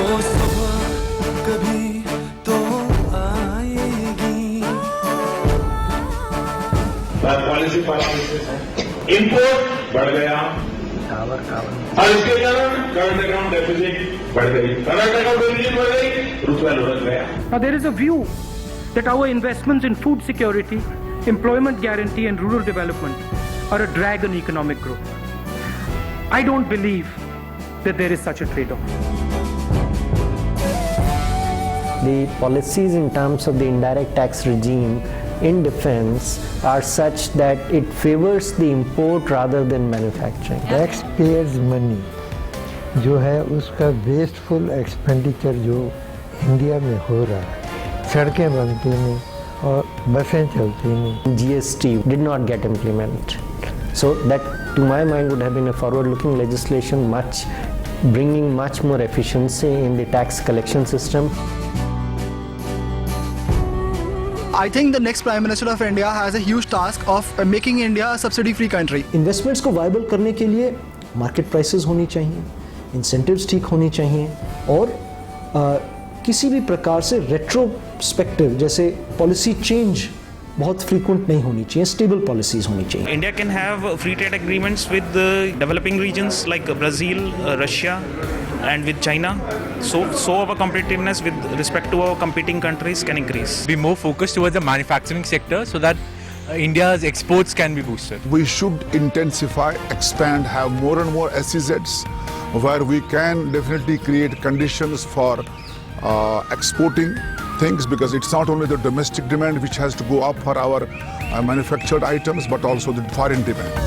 वो सुबह कभी तो आएगी। पॉलिसी पैरामीटर्स है, इंपोर्ट बढ़ गया और इसके कारण करंट अकाउंट डेफिसिट बढ़ गई, करंट अकाउंट डेफिसिट बढ़ गई, रुपया लुढ़क गया। Now there is a view that our investments in food security, employment guarantee and rural development are a drag on economic growth. I don't believe that there is such a trade-off. The policies in terms of the indirect tax regime in defense are such that it favors the import rather than manufacturing. Taxpayers money जो है उसका wasteful expenditure जो India में हो रहा है, सड़कें बनती नहीं और बसें चलती नहीं। GST did not get implemented. So that to my mind would have been a forward-looking legislation, bringing much more efficiency in the tax collection system. I think the next Prime Minister of India has a huge task of making India a subsidy-free country. Investments को viable करने के लिए market prices होनी चाहिए, incentives ठीक होनी चाहिए और किसी भी प्रकार से रेट्रोस्पेक्टिव जैसे पॉलिसी चेंज बहुत फ्रीक्वेंट नहीं होनी चाहिए, स्टेबल पॉलिसीज होनी चाहिए। India can have free trade agreements with the developing regions like Brazil, Russia and with China. So our competitiveness with respect to our competing countries can increase. Be more focused towards the manufacturing sector so that India's exports can be boosted. We should intensify, expand, have more and more SEZs where we can definitely create conditions for exporting things, because it's not only the domestic demand which has to go up for our manufactured items but also the foreign demand.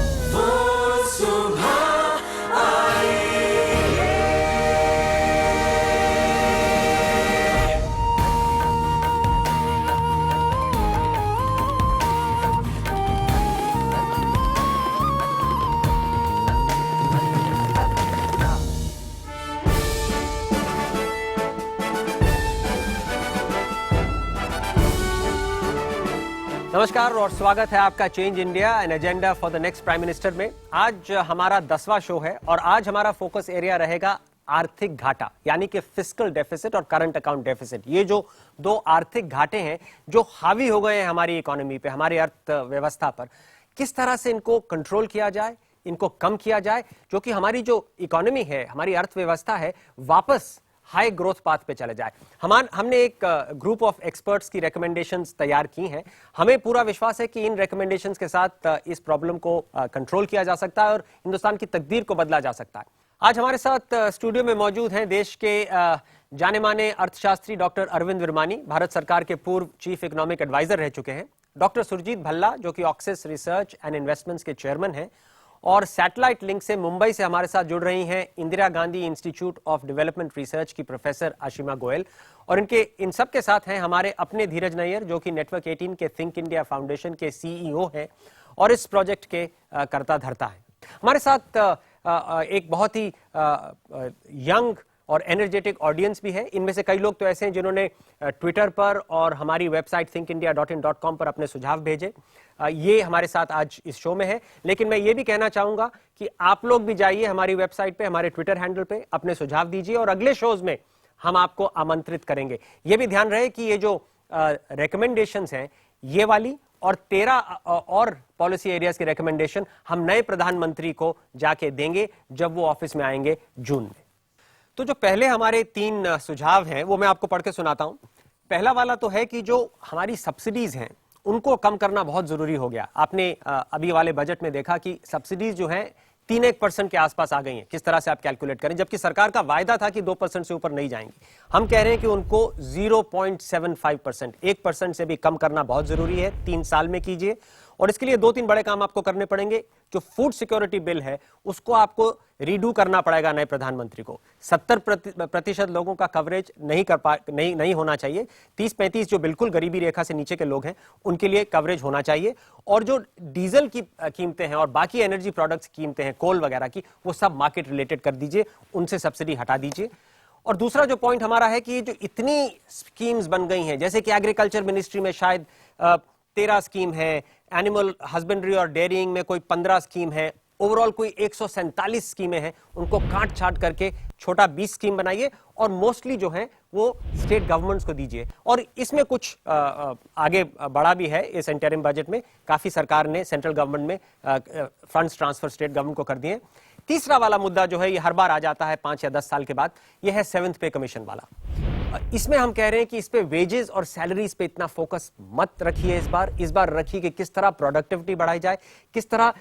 नमस्कार और स्वागत है आपका change India an agenda for the next prime minister में। आज हमारा 10वां show है और आज हमारा फोकस एरिया रहेगा आर्थिक घाटा, यानी कि फिस्कल डेफिसिट और करंट अकाउंट डेफिसिट। ये जो दो आर्थिक घाटे हैं जो हावी हो गए हैं हमारी इकोनॉमी पे, हमारी अर्थव्यवस्था पर, किस तरह से इनको कंट्रोल किया जाए, इनको कम किया जाए, जो कि हमारी जो इकोनॉमी है, हमारी अर्थव्यवस्था है, वापस हाई ग्रोथ पाथ पे चले जाए। हमने एक ग्रुप ऑफ एक्सपर्ट्स की रिकमेंडेशंस तैयार की हैं। हमें पूरा विश्वास है कि इन रिकमेंडेशंस के साथ इस प्रॉब्लम को कंट्रोल किया जा सकता है और हिंदुस्तान की तकदीर को बदला जा सकता है। आज हमारे साथ स्टूडियो में मौजूद हैं देश के जाने माने अर्थशास्त्री डॉक्टर अरविंद विरमानी, भारत सरकार के पूर्व चीफ इकोनॉमिक एडवाइजर रह चुके हैं, डॉक्टर सुरजीत भल्ला जो कि ऑक्सिस रिसर्च एंड इन्वेस्टमेंट्स के चेयरमैन हैं, और सैटेलाइट लिंक से मुंबई से हमारे साथ जुड़ रही हैं Indira Gandhi institute of development research की प्रोफेसर आशिमा गोयल, और इन सब के साथ हैं हमारे अपने धीरज नैयर जो कि नेटवर्क 18 के थिंक इंडिया फाउंडेशन के सीईओ हैं और इस प्रोजेक्ट के कर्ता धर्ता हैं। हमारे साथ एक बहुत ही यंग और एनर्जेटिक ऑडियंस भी है। इनमें से कई लोग तो ऐसे हैं जिन्होंने ट्विटर पर और हमारी वेबसाइट thinkindia.in.com पर अपने सुझाव भेजे। ये हमारे साथ आज इस शो में है, लेकिन मैं ये भी कहना चाहूंगा कि आप लोग भी जाइए हमारी वेबसाइट पे, हमारे ट्विटर हैंडल पे अपने सुझाव दीजिए और अगले शोज में हम आपको आमंत्रित करेंगे। ये भी ध्यान रहे कि ये जो रिकमेंडेशंस हैं, ये वाली और 13 और पॉलिसी एरियाज की रिकमेंडेशन हम नए प्रधानमंत्री को जाके देंगे जब वो ऑफिस में आएंगे जून में। तो जो पहले हमारे 3 सुझाव हैं वो मैं आपको पढ़ के सुनाता हूं। पहला वाला तो है कि जो हमारी सब्सिडीज हैं उनको कम करना बहुत जरूरी हो गया। आपने अभी वाले बजट में देखा कि सब्सिडीज जो हैं 3-1% के आसपास आ गई हैं। किस तरह से आप कैलकुलेट करें, जबकि सरकार का वायदा था कि 2% से ऊपर नहीं जाएंगी। हम कह रहे हैं कि उनको 0.75%, 1% से भी कम करना बहुत जरूरी है। 3 साल में कीजिए और इसके लिए 2-3 बड़े काम आपको करने पड़ेंगे। जो फूड सिक्योरिटी बिल है उसको आपको रीडू करना पड़ेगा नए प्रधानमंत्री को। 70% लोगों का कवरेज नहीं होना चाहिए। 30-35 जो बिल्कुल गरीबी रेखा से नीचे के लोग हैं उनके लिए कवरेज होना चाहिए। और जो डीजल की कीमतें हैं और बाकी एनर्जी प्रोडक्ट्स की कीमतें हैं, कोल वगैरह की, वो सब मार्केट रिलेटेड कर दीजिए, उनसे सब्सिडी हटा दीजिए। और दूसरा जो पॉइंट हमारा है कि जो इतनी स्कीम्स बन गई हैं, जैसे कि एग्रीकल्चर मिनिस्ट्री में शायद 13 स्कीम है, एनिमल हस्बेंड्री और डेयरिंग में कोई 15 स्कीम है, ओवरऑल कोई 147 स्कीमें हैं, उनको काट छाट करके छोटा 20 स्कीम बनाइए और मोस्टली जो है वो स्टेट गवर्नमेंट्स को दीजिए। और इसमें कुछ आगे बढ़ा भी है इस इंटरिम बजट में, काफी सरकार ने सेंट्रल गवर्नमेंट में फंड्स ट्रांसफर स्टेट गवर्नमेंट को कर दिए। तीसरा वाला मुद्दा जो है ये हर बार आ जाता है 5 या 10 साल के बाद, ये है 7th पे कमीशन वाला। इसमें हम कह रहे हैं कि इस पे वेजेस और सैलरीज पे इतना फोकस मत रखिए, इस बार रखिए कि किस तरह प्रोडक्टिविटी बढ़ाई जाए, किस तरह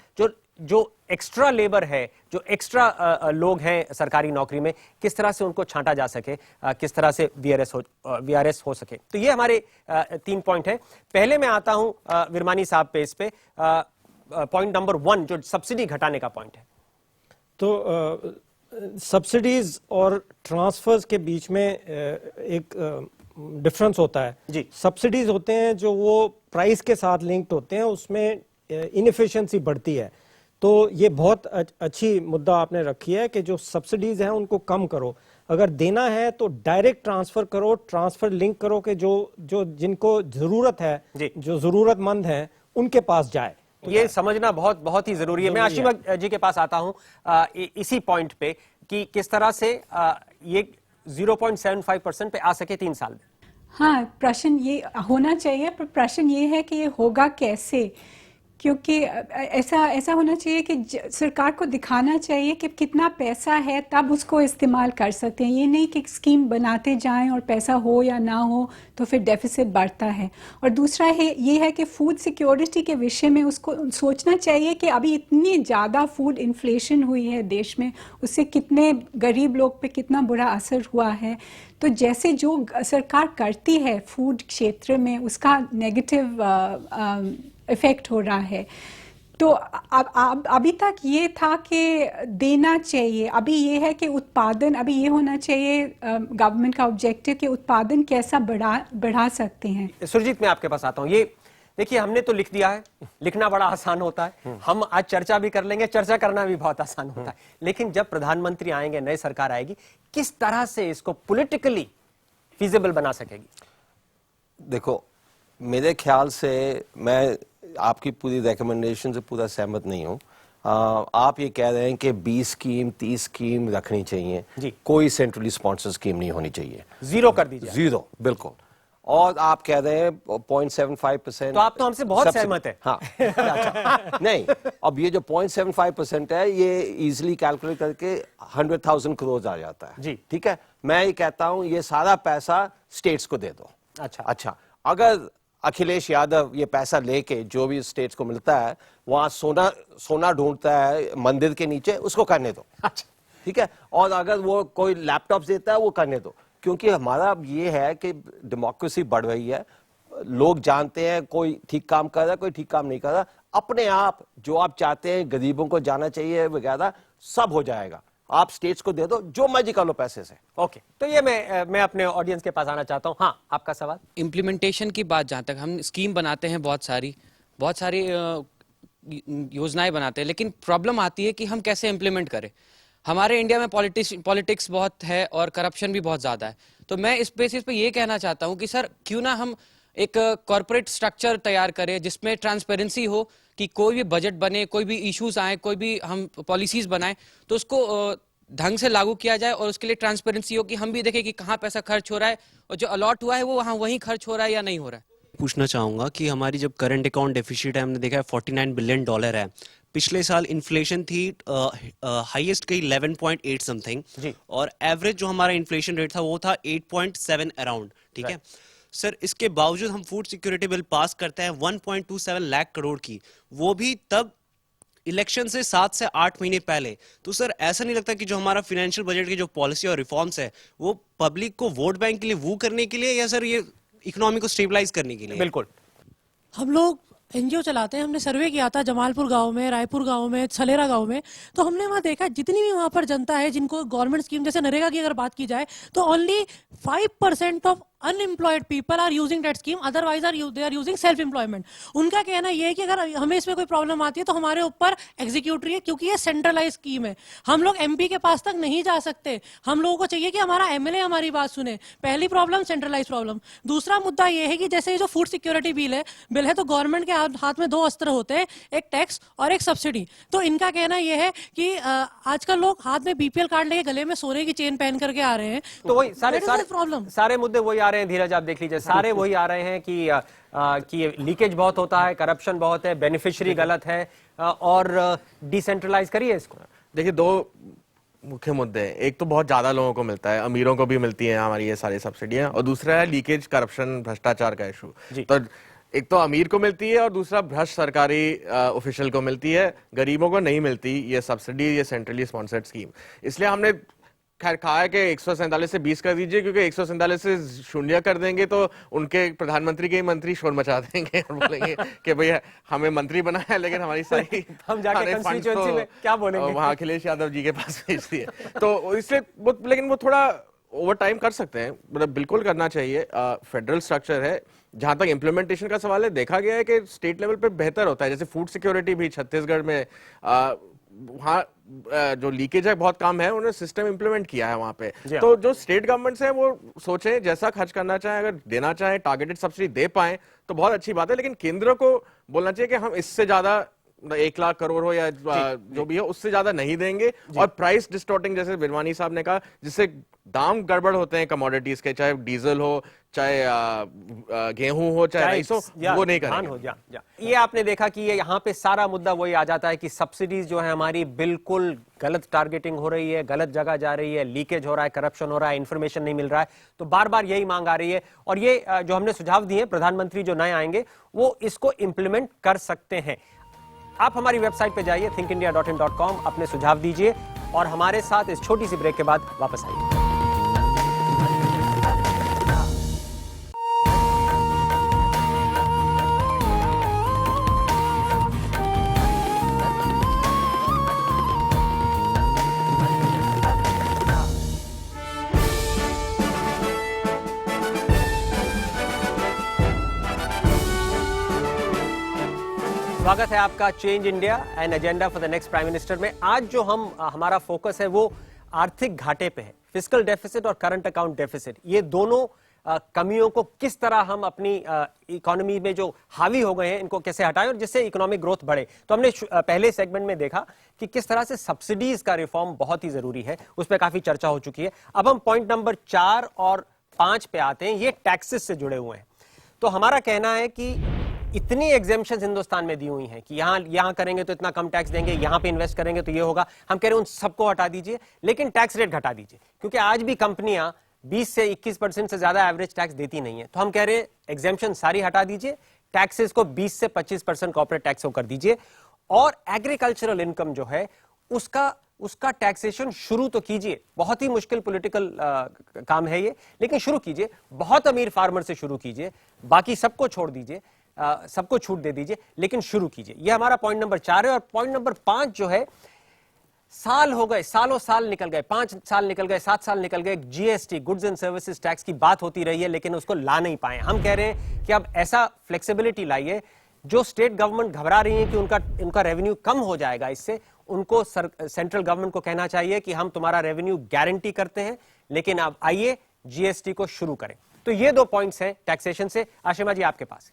जो एक्स्ट्रा लेबर है, जो एक्स्ट्रा लोग हैं सरकारी नौकरी में, किस तरह से उनको छांटा जा सके, किस तरह से वीआरएस हो सके। तो ये हमारे 3 पॉइंट है। पहले मैं आता हूं विरमानी साहब पे, इस पे पॉइंट नंबर 1 जो सब्सिडी घटाने का पॉइंट है। तो सब्सिडीज और ट्रांसफर्स के बीच में एक डिफरेंस होता है जी। सब्सिडीज होते हैं जो वो प्राइस के साथ लिंक्ड होते हैं, उसमें इनएफिशिएंसी बढ़ती है। तो ये बहुत अच्छी मुद्दा आपने रखी है कि जो सब्सिडीज हैं उनको कम करो, अगर देना है तो डायरेक्ट ट्रांसफर करो, ट्रांसफर लिंक करो कि जो जिनको जरूरत है, जो जरूरतमंद हैं उनके पास जाए। तो ये समझना बहुत ही जरूरी है। मैं आशिमा जी के पास आता हूं इसी पॉइंट पे कि किस तरह से ये 0.75% पे आ सके 3 साल में। हाँ, प्रश्न ये होना चाहिए, पर प्रश्न ये है कि ये होगा कैसे, क्योंकि ऐसा होना चाहिए कि सरकार को दिखाना चाहिए कि कितना पैसा है, तब उसको इस्तेमाल कर सकते हैं। ये नहीं कि स्कीम बनाते जाएं और पैसा हो या ना हो तो फिर डेफिसिट बढ़ता है। और दूसरा ये है कि फूड सिक्योरिटी के विषय में उसको सोचना चाहिए कि अभी इतनी ज़्यादा फूड इन्फ्लेशन हुई है देश में, उससे कितने गरीब लोग पे कितना बुरा असर हुआ है। तो जैसे जो सरकार करती है फूड क्षेत्र में, उसका नेगेटिव इफेक्ट हो रहा है। तो अभी तक ये था कि देना चाहिए, अभी ये है कि उत्पादन, अभी ये होना चाहिए गवर्नमेंट का ऑब्जेक्टिव कि उत्पादन कैसा बढ़ा सकते हैं। सुरजीत, मैं आपके पास आता हूँ। ये देखिए, हमने तो लिख दिया है, लिखना बड़ा आसान होता है, हम आज चर्चा भी कर लेंगे, चर्चा करना भी बहुत आसान होता है, लेकिन जब प्रधानमंत्री आएंगे, नई सरकार आएगी, किस तरह से इसको पॉलिटिकली फीजिबल बना सकेगी? देखो, मेरे ख्याल से मैं आपकी पूरी रिकमेंडेशन से पूरा सहमत नहीं हूं। आप ये कह रहे हैं कि 20 स्कीम 30 स्कीम रखनी चाहिए जी। कोई सेंट्रली स्पॉन्सर्ड स्कीम नहीं होनी चाहिए, 0 कर दीजिए। 0 बिल्कुल। और आप कह रहे हैं 0.75%, तो आप तो हमसे बहुत सहमत है। हाँ अच्छा। नहीं, अब ये जो 0.75% है ये इजिली कैलकुलेट करके 100,000 करोड़ आ जाता है जी। ठीक है, मैं ये कहता हूं ये सारा पैसा स्टेट्स को दे दो। अच्छा, अगर अखिलेश यादव ये पैसा लेके जो भी स्टेट्स को मिलता है वहां सोना ढूंढता है मंदिर के नीचे, उसको करने दो। अच्छा, ठीक है। और अगर वो कोई लैपटॉप देता है वो करने दो, क्योंकि हमारा अब ये है कि डेमोक्रेसी बढ़ रही है, लोग जानते हैं कोई ठीक काम कर रहा है, कोई ठीक काम नहीं कर रहा, अपने आप जो आप चाहते हैं गरीबों को जाना चाहिए वगैरह सब हो जाएगा। आप स्टेट्स को दे दो, जो मर्जी कर लो पैसे से। ओके, तो ये मैं अपने ऑडियंस के पास आना चाहता हूँ। हाँ, आपका सवाल। इम्प्लीमेंटेशन की बात, जहाँ तक हम स्कीम बनाते हैं, बहुत सारी योजनाएं बनाते हैं, लेकिन प्रॉब्लम आती है कि हम कैसे इम्प्लीमेंट करें। हमारे इंडिया में पॉलिटिक्स बहुत है और करप्शन भी बहुत ज्यादा है। तो मैं इस बेसिस पे ये कहना चाहता हूँ कि सर क्यों ना हम एक कॉर्पोरेट स्ट्रक्चर तैयार करें जिसमें ट्रांसपेरेंसी हो, कि कोई भी बजट बने, कोई भी इश्यूज आए, कोई भी हम पॉलिसीज बनाएं तो उसको ढंग से लागू किया जाए और उसके लिए ट्रांसपेरेंसी हो कि हम भी देखें कि कहाँ पैसा खर्च हो रहा है और जो अलॉट हुआ है वो वहीं खर्च हो रहा है या नहीं हो रहा है। पूछना चाहूंगा कि हमारी जब करंट अकाउंट डेफिसिट है, हमने देखा है $49 बिलियन है। पिछले साल इन्फ्लेशन थी हाईएस्ट कहीं 11.8 समथिंग, और एवरेज जो हमारा इन्फ्लेशन रेट था वो था 8.7 अराउंड। ठीक है सर, इसके बावजूद हम फूड सिक्योरिटी बिल पास करते हैं 1.27 लाख करोड़ की, वो भी तब इलेक्शन से 7 से 8 महीने पहले। तो सर ऐसा नहीं लगता कि जो हमारा फाइनेंशियल बजट की जो पॉलिसी और रिफॉर्म्स है वो पब्लिक को वोट बैंक के लिए वो करने के लिए, या सर ये इकोनॉमी को स्टेबलाइज करने के लिए? बिल्कुल। हम लोग एनजीओ चलाते हैं, हमने सर्वे किया था जमालपुर गांव में, रायपुर गांव में, सलेरा गांव में, तो हमने वहां देखा जितनी भी वहां पर जनता है जिनको गवर्नमेंट स्कीम जैसे नरेगा की अगर बात की जाए तो only 5% of unemployed people are using that scheme, otherwise they are using self employment. उनका कहना ये है कि अगर हमें इसमें कोई प्रॉब्लम आती है तो हमारे ऊपर एग्जीक्यूटिव है, क्योंकि ये सेंट्रलाइज स्कीम है, हम लोग एमपी के पास तक नहीं जा सकते। हम लोगों को चाहिए कि हमारा एमएलए हमारी बात सुने। पहली प्रॉब्लम सेंट्रलाइज प्रॉब्लम। दूसरा मुद्दा ये है कि जैसे जो फूड सिक्योरिटी बिल है तो गवर्नमेंट के हाथ में दो अस्त्र होते हैं, एक टैक्स और एक सब्सिडी। तो इनका कहना यह है कि आजकल लोग हाथ में बीपीएल कार्ड लेके गले में सोने की चेन पहन करके आ रहे हैं, तो वही सारे मुद्दे वही आ रहे हैं। धीरज आप देख लीजिए, सारे वही आ रहे हैं कि लीकेज बहुत होता है, करप्शन बहुत है, बेनिफिशियरी गलत है, और डिसेंट्रलाइज करिए इसको। देखिए, दो मुख्य मुद्दे हैं। एक तो बहुत ज्यादा लोगों को मिलता है, अमीरों को भी मिलती है हमारी ये सारी सब्सिडियां, और दूसरा है लीकेज, करप्शन, भ्रष्टाचार का इशू। तो एक तो अमीर को मिलती है और दूसरा भ्रष्ट सरकारी ऑफिशियल को मिलती है, गरीबों को नहीं मिलती ये सब्सिडी, ये सेंट्रली स्पॉन्सर्ड स्कीम। इसलिए हमने खैर कहा है कि 147 से 20 कर दीजिए, क्योंकि 147 से शून्य कर देंगे तो उनके प्रधानमंत्री के मंत्री शोर मचा देंगे और बोलेंगे कि भैया हमें मंत्री बनाया है, लेकिन हमारी सारी हम जाके कंस्टिट्यूएंसी में क्या बोलेंगे, वहाँ अखिलेश यादव जी के पास भेज दिए। तो इसलिए लेकिन वो थोड़ा ओवर टाइम कर सकते हैं, मतलब बिल्कुल करना चाहिए। फेडरल स्ट्रक्चर है, जहां तक इम्प्लीमेंटेशन का सवाल है, देखा गया है कि स्टेट लेवल पे बेहतर होता है। जैसे फूड सिक्योरिटी भी छत्तीसगढ़ में वहाँ जो लीकेज है बहुत कम है, उन्होंने सिस्टम इम्प्लीमेंट किया है वहाँ पे। तो जो स्टेट गवर्नमेंट्स है वो सोचें, जैसा खर्च करना चाहे, अगर देना चाहे टारगेटेड सब्सिडी दे पाए तो बहुत अच्छी बात है, लेकिन केंद्र को बोलना चाहिए कि हम इससे ज्यादा 1 लाख करोड़ हो या जो भी हो उससे ज्यादा नहीं देंगे। और प्राइस डिस्टॉर्टिंग, जैसे बिरवानी साहब ने कहा, जिससे दाम गड़बड़ होते हैं कमोडिटीज के, चाहे डीजल हो, चाहे गेहूं हो, चाहे राइस हो, वो नहीं करेंगे। ये आपने देखा कि ये यहाँ पे सारा मुद्दा वही आ जाता है कि सब्सिडीज जो है हमारी बिल्कुल गलत टारगेटिंग हो रही है, गलत जगह जा रही है, लीकेज हो रहा है, करप्शन हो रहा है, इंफॉर्मेशन नहीं मिल रहा है। तो बार बार यही मांग आ रही है, और ये जो हमने सुझाव दिए, प्रधानमंत्री जो नए आएंगे वो इसको इंप्लीमेंट कर सकते हैं। आप हमारी वेबसाइट पे जाइए thinkindia.in.com, अपने सुझाव दीजिए और हमारे साथ इस छोटी सी ब्रेक के बाद वापस आइए। स्वागत है आपका change India and agenda for the next prime minister में। आज जो हमारा फोकस है वो आर्थिक घाटे पे है। फिस्कल डेफिसिट और करंट अकाउंट डेफिसिट, ये दोनों कमियों को किस तरह हम अपनी इकोनॉमी में जो हावी हो गए हैं इनको कैसे हटाएं और जिससे इकोनॉमिक ग्रोथ बढ़े। तो हमने पहले सेगमेंट में देखा कि किस तरह से सब्सिडीज का रिफॉर्म बहुत ही जरूरी है, उस पर काफी चर्चा हो चुकी है। अब हम पॉइंट नंबर 4 और 5 पे आते हैं, ये टैक्सेस से जुड़े हुए हैं। तो हमारा कहना है कि इतनी एग्जेम्पशंस हिंदुस्तान में दी हुई हैं कि यहां करेंगे तो इतना कम टैक्स देंगे, यहां पे इन्वेस्ट करेंगे तो ये होगा। हम कह रहे हैं उन सबको हटा दीजिए, लेकिन टैक्स रेट घटा दीजिए, क्योंकि आज भी कंपनियां 20 से 21% से ज्यादा एवरेज टैक्स देती नहीं है। तो हम कह रहे हैं एग्जेम्पशन सारी हटा दीजिए, टैक्सेस को 20 से 25% कॉर्पोरेट टैक्स कर दीजिए, और एग्रीकल्चरल इनकम जो है उसका टैक्सेशन शुरू तो कीजिए। बहुत ही मुश्किल पॉलिटिकल काम है ये, लेकिन शुरू कीजिए। बहुत अमीर फार्मर से शुरू कीजिए, बाकी सबको छोड़ दीजिए, सबको छूट दे दीजिए, लेकिन शुरू कीजिए। यह हमारा पॉइंट नंबर 4 है। और पॉइंट नंबर 5 जो है, साल हो गए, सालों साल निकल गए, 5 साल निकल गए, 7 साल निकल गए, GST goods and services tax की बात होती रही है, लेकिन उसको ला नहीं पाए। हम कह रहे हैं कि अब ऐसा फ्लेक्सिबिलिटी लाइए, जो स्टेट गवर्नमेंट घबरा रही है कि उनका रेवेन्यू कम हो जाएगा इससे, उनको सेंट्रल गवर्नमेंट को कहना चाहिए कि हम तुम्हारा रेवेन्यू गारंटी करते हैं, लेकिन अब आइए जीएसटी को शुरू करें। तो ये 2 पॉइंट्स हैं टैक्सेशन से। आशिमा जी आपके पास।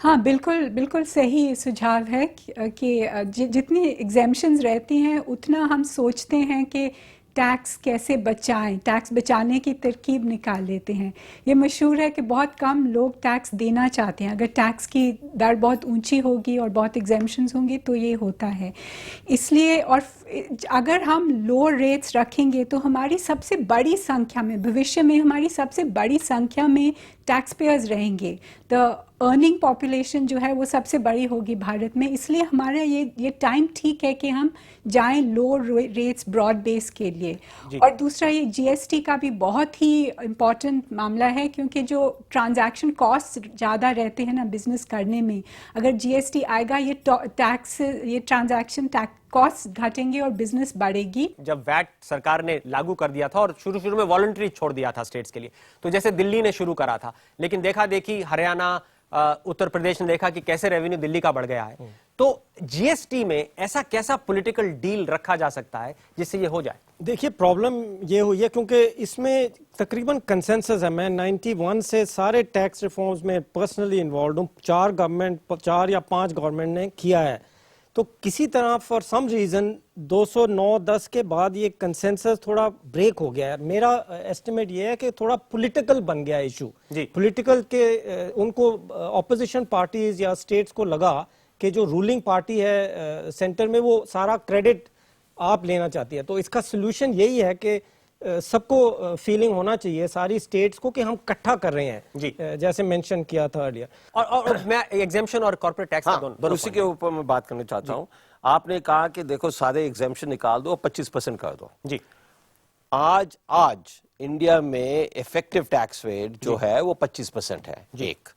हाँ, बिल्कुल सही सुझाव है कि जितनी एग्जेम्पशंस रहती हैं उतना हम सोचते हैं कि टैक्स कैसे बचाएं, टैक्स बचाने की तरकीब निकाल लेते हैं। ये मशहूर है कि बहुत कम लोग टैक्स देना चाहते हैं। अगर टैक्स की दर बहुत ऊंची होगी और बहुत एग्जेम्पशंस होंगी तो ये होता है। इसलिए और अगर हम लो रेट्स रखेंगे तो हमारी सबसे बड़ी संख्या में, भविष्य में हमारी सबसे बड़ी संख्या में टैक्स पेयर्स रहेंगे। द अर्निंग पॉपुलेशन जो है वो सबसे बड़ी होगी भारत में। इसलिए हमारा ये टाइम ठीक है कि हम जाएं लो रेट्स ब्रॉड बेस के लिए। और दूसरा, ये जीएसटी का भी बहुत ही इम्पॉर्टेंट मामला है, क्योंकि जो ट्रांजैक्शन कॉस्ट ज़्यादा रहते हैं ना बिजनेस करने में, अगर जीएसटी आएगा ये ट्रांजैक्शन कॉस्ट घटेंगे और बिजनेस बढ़ेगी। जब वैट सरकार ने लागू कर दिया था और शुरू में वॉलंटरी छोड़ दिया था स्टेट्स के लिए, तो जैसे दिल्ली ने शुरू करा था, लेकिन देखा देखी हरियाणा, उत्तर प्रदेश ने देखा कि कैसे रेवेन्यू दिल्ली का बढ़ गया है। तो जीएसटी में ऐसा कैसा पॉलिटिकल डील रखा जा सकता है जिससे ये हो जाए? देखिए प्रॉब्लम ये हुई है क्योंकि इसमें तकरीबन कंसेंसस है। मैं 91 से सारे टैक्स रिफॉर्म्स में पर्सनली इन्वॉल्व हूँ। 4 या 5 गवर्नमेंट ने किया है। तो किसी तरह फॉर सम रीजन 209-10 के बाद ये कंसेंसस थोड़ा ब्रेक हो गया है। मेरा एस्टिमेट ये है कि थोड़ा पॉलिटिकल बन गया इशू। पॉलिटिकल के उनको ऑपोजिशन पार्टीज या स्टेट्स को लगा कि जो रूलिंग पार्टी है सेंटर में वो सारा क्रेडिट आप लेना चाहती है। तो इसका सोल्यूशन यही है कि सबको फीलिंग होना चाहिए सारी स्टेट्स को कि हम इकट्ठा कर रहे हैं जी, जैसे मेंशन किया था अर्लियर। और मैं एग्जेम्पशन और कॉर्पोरेट टैक्स दोनों उसी के ऊपर मैं बात करना चाहता हूं। आपने कहा कि देखो सारे एग्जेम्पशन निकाल दो और 25% कर दो जी। आज इंडिया में इफेक्टिव टैक्स रेट जो है वो 25% है। एक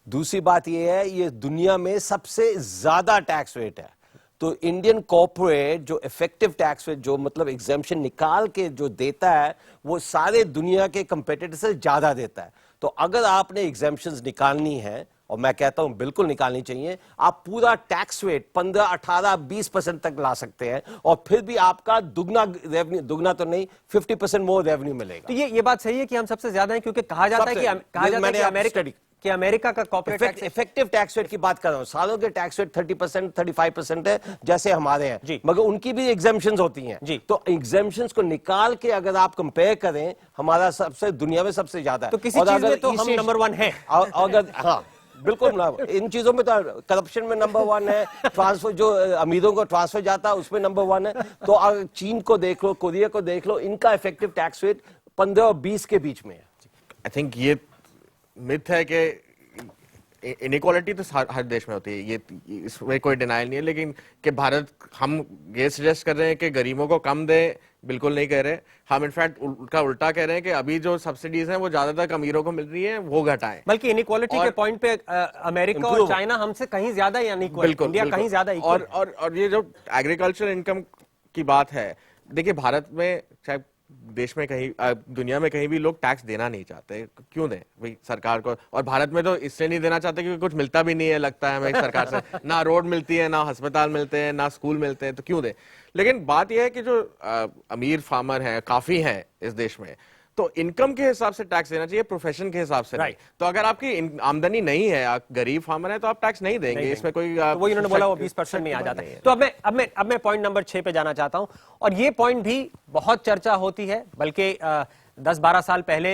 दूसरी बात ये है, ये दुनिया में सबसे ज्यादा टैक्स रेट है। तो इंडियन कॉर्पोरेट जो इफेक्टिव टैक्स रेट, जो मतलब एग्जेम्पशन निकाल के जो देता है, वो सारे दुनिया के कंपेटिटर से ज्यादा देता है। तो अगर आपने एग्जेम्पशंस निकालनी है, और मैं कहता हूं बिल्कुल निकालनी चाहिए, आप पूरा टैक्स रेट 15, 18, 20% तक ला सकते हैं और फिर भी आपका दुगना रेवेन्यू, दुगना तो नहीं 50% मोर रेवेन्यू मिलेगा। तो ये बात सही है कि हम सबसे ज्यादा हैं, क्योंकि कहा जाता है कि अमेरिका का corporate tax, effective tax rate की बात कर रहा हूं, सालों के टैक्स रेट 30%, 35% है जैसे हमारे हैं, मगर उनकी भी एग्जेम्पशंस होती हैं। तो एग्जेम्पशंस को निकाल के अगर आप कंपेयर करें, हमारा सबसे दुनिया में सबसे ज्यादा है। तो किसी चीज में तो हम नंबर 1 हैं। अगर हाँ बिल्कुल इन चीजों में तो करप्शन में नंबर 1 है, ट्रांसफर जो अमीरों को ट्रांसफर जाता है उसमें नंबर 1 है। तो अगर चीन को देख लो, कोरिया को देख लो, इनका इफेक्टिव टैक्स रेट 15 और 20 के बीच में है। आई थिंक ये मिथ है कि इनइक्वालिटी तो हर देश में होती है, ये इसमें कोई डिनाइल नहीं है, लेकिन कि भारत, हम ये सजेस्ट कर रहे हैं कि गरीबों को कम दे, बिल्कुल नहीं कह रहे। हम इनफैक्ट उनका उल्टा कह रहे हैं कि अभी जो सब्सिडीज हैं वो ज्यादातर अमीरों को मिल रही है, वो घटाएं। बल्कि इनइक्वालिटी के पॉइंट पे अमेरिका और चाइना हमसे कहीं ज्यादा अनइक्वल, इंडिया कहीं ज्यादा इक्वल। और ये जो एग्रीकल्चर इनकम की बात है, देखिए भारत में चाहे देश में कहीं, दुनिया में कहीं भी लोग टैक्स देना नहीं चाहते। क्यों दें भाई सरकार को? और भारत में तो इसलिए नहीं देना चाहते क्योंकि कुछ मिलता भी नहीं है, लगता है हमें सरकार से। ना रोड मिलती है, ना अस्पताल मिलते हैं, ना स्कूल मिलते हैं, तो क्यों दें? लेकिन बात यह है कि जो अमीर फार्मर हैं काफी हैं इस देश में, तो इनकम के हिसाब से टैक्स देना चाहिए, प्रोफेशन के हिसाब से नहीं। तो अगर आपकी आमदनी नहीं है, आप गरीब फार्मर है, तो आप टैक्स नहीं देंगे। इसमें कोई तो वो इन्होंने बोला वो 20% में आ जाता है। तो अब मैं पॉइंट नंबर 6 पे जाना चाहता हूं, और ये पॉइंट भी बहुत चर्चा होती है, बल्कि 10-12 साल पहले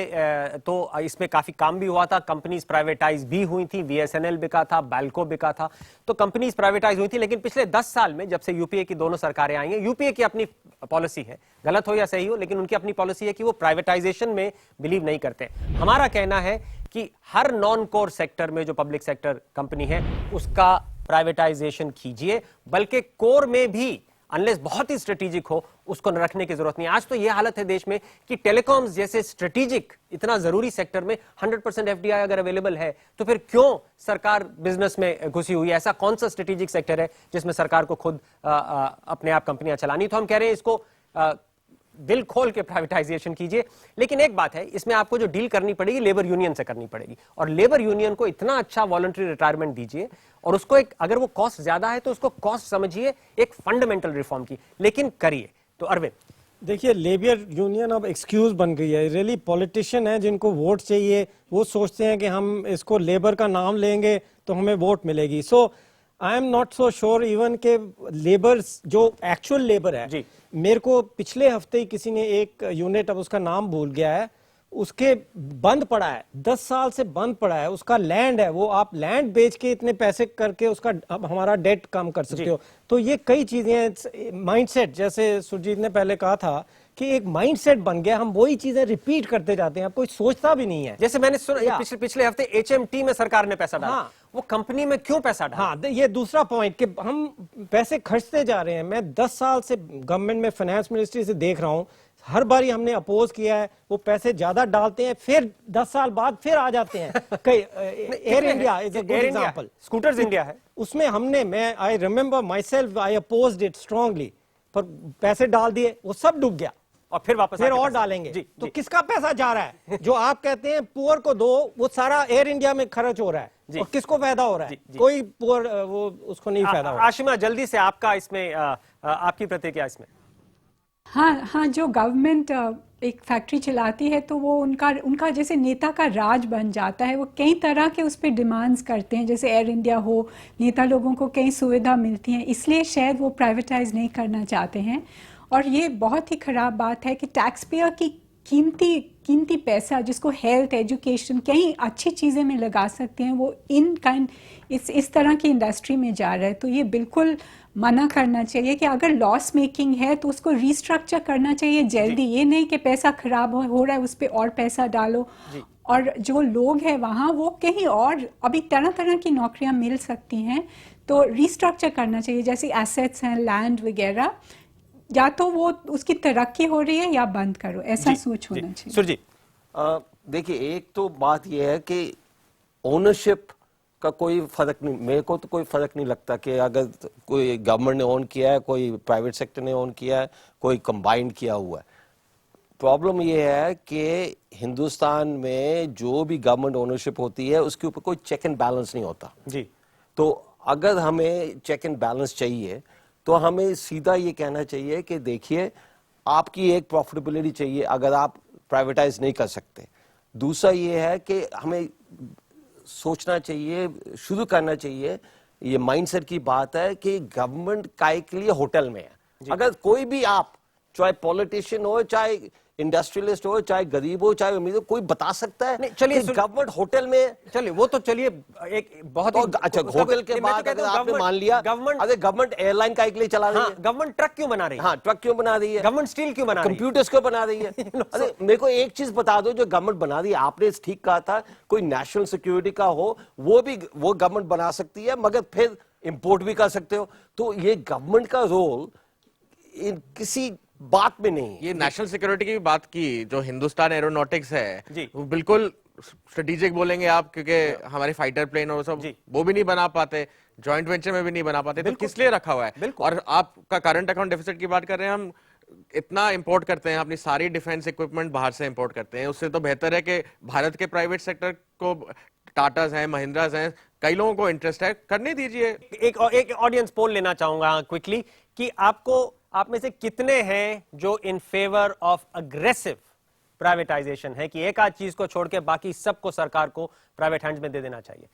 तो इसमें काफी काम भी हुआ था। कंपनीज प्राइवेटाइज भी हुई थी, बीएसएनएल बिका था, बैल्को बिका था, तो कंपनीज प्राइवेटाइज हुई थी। लेकिन पिछले 10 साल में, जब से यूपीए की दोनों सरकारें आई हैं, यूपीए की अपनी पॉलिसी है, गलत हो या सही हो, लेकिन उनकी अपनी पॉलिसी है कि वो प्राइवेटाइजेशन में बिलीव नहीं करते। हमारा कहना है कि हर नॉन कोर सेक्टर में जो पब्लिक सेक्टर कंपनी है उसका प्राइवेटाइजेशन कीजिए, बल्कि कोर में भी अनलेस बहुत ही स्ट्रेटेजिक हो उसको रखने की जरूरत नहीं। आज तो यह हालत है देश में कि टेलीकॉम्स जैसे स्ट्रेटेजिक इतना जरूरी सेक्टर में 100% एफडीआई अगर अवेलेबल है, तो फिर क्यों सरकार बिजनेस में घुसी हुई है? ऐसा कौन सा स्ट्रेटेजिक सेक्टर है जिसमें सरकार को खुद अपने आप कंपनियां चलानी? तो हम कह रहे हैं इसको दिल खोल के प्राइवेटाइजेशन कीजिए। लेकिन एक बात है, इसमें आपको जो डील करनी पड़ेगी लेबर यूनियन से करनी पड़ेगी, और लेबर यूनियन को इतना अच्छा वॉलंटरी रिटायरमेंट दीजिए, और उसको एक, अगर वो कॉस्ट ज्यादा है तो उसको कॉस्ट समझिए, एक फंडामेंटल रिफॉर्म की, लेकिन करिए। तो अरविंद देखिए, लेबर यूनियन अब एक्सक्यूज बन गई है। रियली पॉलिटिशियन है जिनको वोट चाहिए, वो सोचते हैं कि हम इसको लेबर का नाम लेंगे तो हमें वोट मिलेगी। So I am not so sure even के लेबर, जो एक्चुअल लेबर है जी। मेरे को पिछले हफ्ते ही किसी ने एक यूनिट, अब उसका नाम भूल गया है, उसके बंद पड़ा है, 10 साल से बंद पड़ा है, उसका लैंड है, वो आप लैंड बेच के इतने पैसे करके उसका हमारा डेट कम कर सकते हो। तो ये कई चीजें, माइंडसेट, जैसे सुरजीत ने पहले कहा था कि एक माइंडसेट बन गया, हम वही चीजें रिपीट करते जाते हैं, अब कोई सोचता भी नहीं है। जैसे मैंने सुना पिछले हफ्ते एचएमटी में सरकार ने पैसा डाला, वो कंपनी में क्यों पैसा डाला? हाँ, ये दूसरा पॉइंट कि हम पैसे खर्चते जा रहे हैं। मैं 10 साल से गवर्नमेंट में फाइनेंस मिनिस्ट्री से देख रहा हूँ, हर बारी हमने अपोज किया है, वो पैसे ज्यादा डालते हैं, फिर 10 साल बाद फिर आ जाते हैं। Air India is a good example, scooters India है, उसमें हमने, मैं I remember my self, I opposed it strongly, पर पैसे डाल दिए, वो सब डूब गया, और फिर वापस फिर और डालेंगे। तो किसका पैसा जा रहा है? जो आप कहते हैं पुअर को दो, वो सारा एयर इंडिया में खर्च हो रहा है, और किसको फायदा हो रहा है? कोई पुअर वो उसको नहीं फायदा हो रहा। आशिमा, जल्दी से आपका इसमें आपकी प्रतिक्रिया इसमें। हाँ, जो गवर्नमेंट एक फैक्ट्री चलाती है तो वो उनका जैसे नेता का राज बन जाता है। वो कई तरह के उस पर डिमांड्स करते हैं, जैसे एयर इंडिया हो, नेता लोगों को कई सुविधा मिलती हैं, इसलिए शायद वो प्राइवेटाइज नहीं करना चाहते हैं। और ये बहुत ही ख़राब बात है कि टैक्स पेयर की कीमती पैसा जिसको हेल्थ, एजुकेशन, कई अच्छी चीज़ें में लगा सकते हैं, वो इस तरह की इंडस्ट्री में जा रहा है। तो ये बिल्कुल मना करना चाहिए कि अगर लॉस मेकिंग है तो उसको रीस्ट्रक्चर करना चाहिए जल्दी। ये नहीं कि पैसा खराब हो रहा है उस पर और पैसा डालो, और जो लोग हैं वहाँ वो कहीं और, अभी तरह तरह की नौकरियाँ मिल सकती हैं, तो रीस्ट्रक्चर करना चाहिए। जैसे एसेट्स हैं, लैंड वगैरह, या तो वो उसकी तरक्की हो रही है या बंद करो, ऐसा सोच होना चाहिए। सुरजीत, देखिए, एक तो बात यह है कि ओनरशिप का कोई फर्क नहीं, मेरे को तो कोई फर्क नहीं लगता कि अगर कोई गवर्नमेंट ने ओन किया है, कोई प्राइवेट सेक्टर ने ओन किया है, कोई कंबाइंड किया हुआ है। प्रॉब्लम यह है कि हिंदुस्तान में जो भी गवर्नमेंट ओनरशिप होती है उसके ऊपर कोई चेक एंड बैलेंस नहीं होता जी। तो अगर हमें चेक एंड बैलेंस चाहिए तो हमें सीधा ये कहना चाहिए कि देखिए, आपकी एक प्रॉफिटेबिलिटी चाहिए अगर आप प्राइवेटाइज नहीं कर सकते। दूसरा ये है कि हमें सोचना चाहिए, शुरू करना चाहिए, ये माइंडसेट की बात है कि गवर्नमेंट काय के लिए होटल में है। अगर कोई भी आप, चाहे पॉलिटिशियन हो, चाहे इंडस्ट्रियलिस्ट हो, चाहे गरीब हो, चाहे अमीर हो, कोई बता सकता है चलिए गवर्नमेंट होटल में, चलिए वो तो चलिए एक बहुत ही अच्छा, होटल के बाद अगर आपने मान लिया गवर्नमेंट, अगर गवर्नमेंट एयरलाइन का के लिए चला रही है, गवर्नमेंट ट्रक क्यों बना रही है? हाँ, ट्रक क्यों बना रही है? गवर्नमेंट स्टील क्यों बना रही है? कंप्यूटर्स क्यों बना रही है? अरे मेरे को एक चीज बता दो, जो गवर्नमेंट बना रही है, आपने ठीक कहा था, कोई नेशनल सिक्योरिटी का हो, वो गवर्नमेंट बना सकती है, मगर फिर इंपोर्ट भी कर सकते हो। तो ये गवर्नमेंट का रोल किसी बात में नहीं। ये नेशनल सिक्योरिटी की भी बात की, जो हिंदुस्तान एरोनॉटिक्स है वो बिल्कुल स्ट्रेटेजिक बोलेंगे आप, क्योंकि हमारे फाइटर प्लेन और सब वो भी नहीं बना पाते, जॉइंट वेंचर में भी नहीं बना पाते, तो किस लिए रखा हुआ है? और आपका करंट अकाउंट डेफिसिट की बात कर रहे हैं, हम इतना इंपोर्ट करते हैं, अपनी सारी डिफेंस इक्विपमेंट बाहर से इंपोर्ट करते हैं। उससे तो बेहतर है कि भारत के प्राइवेट सेक्टर को, टाटास हैं, महिंद्रास हैं, कई लोगों को इंटरेस्ट है, करने दीजिए। एक ऑडियंस पोल लेना चाहूंगा क्विकली कि आप में से कितने हैं जो in favour of aggressive privatisation है, कि एक आध चीज को छोड़ के बाकी सबको सरकार को प्राइवेट हैंड्स में दे देना चाहिए?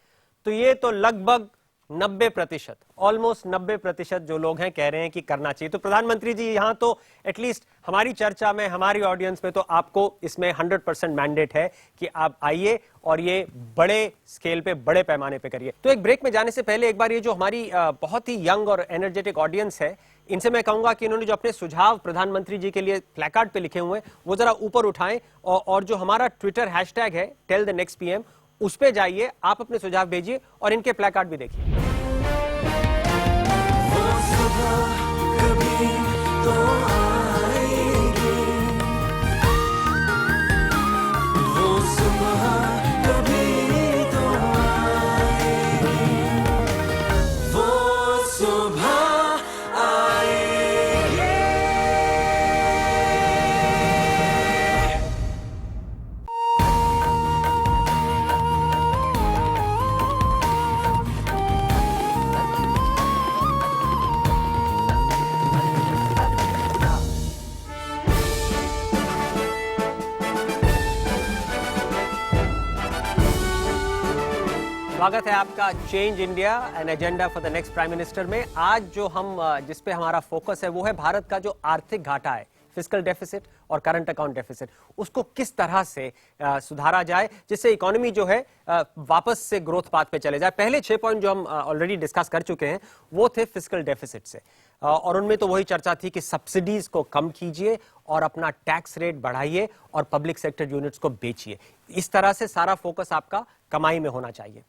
तो ये तो लगभग 90%, ऑलमोस्ट 90% जो लोग हैं कह रहे हैं कि करना चाहिए। तो प्रधानमंत्री जी, यहां तो एटलीस्ट हमारी चर्चा में, हमारी ऑडियंस में तो आपको इसमें 100% मैंडेट है कि आप आइए और ये बड़े स्केल पे, बड़े पैमाने पे करिए। तो एक ब्रेक में जाने से पहले एक बार ये जो हमारी बहुत ही यंग और एनर्जेटिक ऑडियंस है, इनसे मैं कहूंगा कि इन्होंने जो अपने सुझाव प्रधानमंत्री जी के लिए प्लेकार्ड पे लिखे हुए हैं वो जरा ऊपर उठाएं, और जो हमारा ट्विटर हैशटैग है टेल द नेक्स्ट पीएम, उस पे जाइए, आप अपने सुझाव भेजिए और इनके प्लेकार्ड भी देखिए। कभी तो आएगी वो सुबह, कभी तो आएगी वो सुबह आएगी। स्वागत है आपका change India an agenda for the next prime minister में। आज जो हम जिस पे हमारा फोकस है वो है भारत का जो आर्थिक घाटा है, फिस्कल डेफिसिट और करंट अकाउंट डेफिसिट, उसको किस तरह से सुधारा जाए जिससे इकोनॉमी जो है वापस से ग्रोथ पाथ पे चले जाए। पहले 6 पॉइंट जो हम ऑलरेडी डिस्कस कर चुके हैं वो थे फिस्कल डेफिसिट से, और उनमें तो वही चर्चा थी कि सब्सिडीज को कम कीजिए और अपना टैक्स रेट बढ़ाइए और पब्लिक सेक्टर यूनिट्स को बेचिए। इस तरह से सारा फोकस आपका कमाई में होना चाहिए।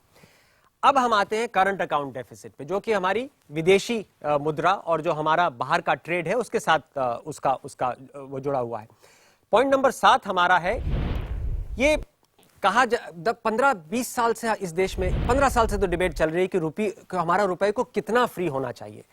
अब हम आते हैं करंट अकाउंट डेफिसिट पे, जो कि हमारी विदेशी मुद्रा और जो हमारा बाहर का ट्रेड है उसके साथ उसका वो जुड़ा हुआ है। पॉइंट नंबर 7 हमारा है, ये कहा 15-20 साल से इस देश में 15 साल से तो डिबेट चल रही है कि हमारा रुपए को कितना फ्री होना चाहिए।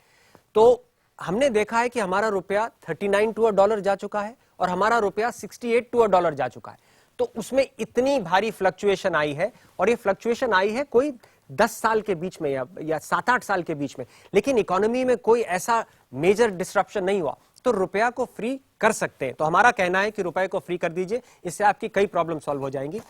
तो हमने देखा है कि हमारा रुपया 39 टू $1 जा चुका है और हमारा रुपया 68 टू $1 जा चुका है। तो उसमें इतनी भारी फ्लक्चुएशन आई है, और ये फ्लक्चुएशन आई है कोई 10 साल के बीच में या 7-8 साल के बीच में, लेकिन इकोनॉमी में कोई ऐसा मेजर डिस्ट्रप्शन नहीं हुआ। तो रुपया को फ्री कर सकते हैं। तो हमारा कहना है कि रुपए को फ्री कर दीजिए, इससे आपकी कई प्रॉब्लम सॉल्व हो जाएंगी।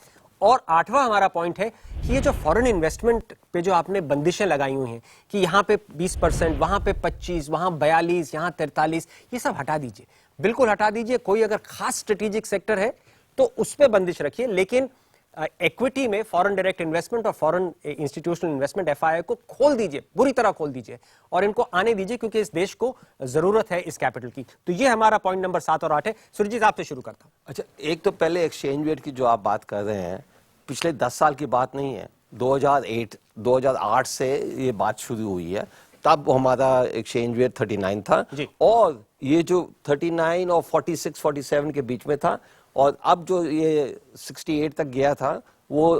और 8वां हमारा पॉइंट है कि ये जो फॉरेन इन्वेस्टमेंट पे जो आपने बंदिशें लगाई हुई हैं कि यहाँ पे 20%, वहां पे 25, वहां 42, यहाँ 43, ये सब हटा दीजिए, बिल्कुल हटा दीजिए। कोई अगर खास स्ट्रेटेजिक सेक्टर है तो उस पर बंदिश रखिए, लेकिन इक्विटी में फॉरेन डायरेक्ट इन्वेस्टमेंट और फॉरेन इंस्टीट्यूशनल इन्वेस्टमेंट FII को खोल दीजिए, बुरी तरह खोल दीजिए और इनको आने दीजिए, क्योंकि इस देश को जरूरत है इस कैपिटल की। तो ये हमारा पॉइंट नंबर 7 और 8 है। सुरजीत आपसे शुरू करता हूं। अच्छा, एक तो पहले एक्सचेंज रेट की जो आप बात कर रहे हैं, पिछले 10 साल की बात नहीं है, 2008 से ये बात शुरू हुई है। तब हमारा एक्सचेंज रेट 39 था और ये जो 39 और 46-47 के बीच में था, और अब जो ये 68 तक गया था वो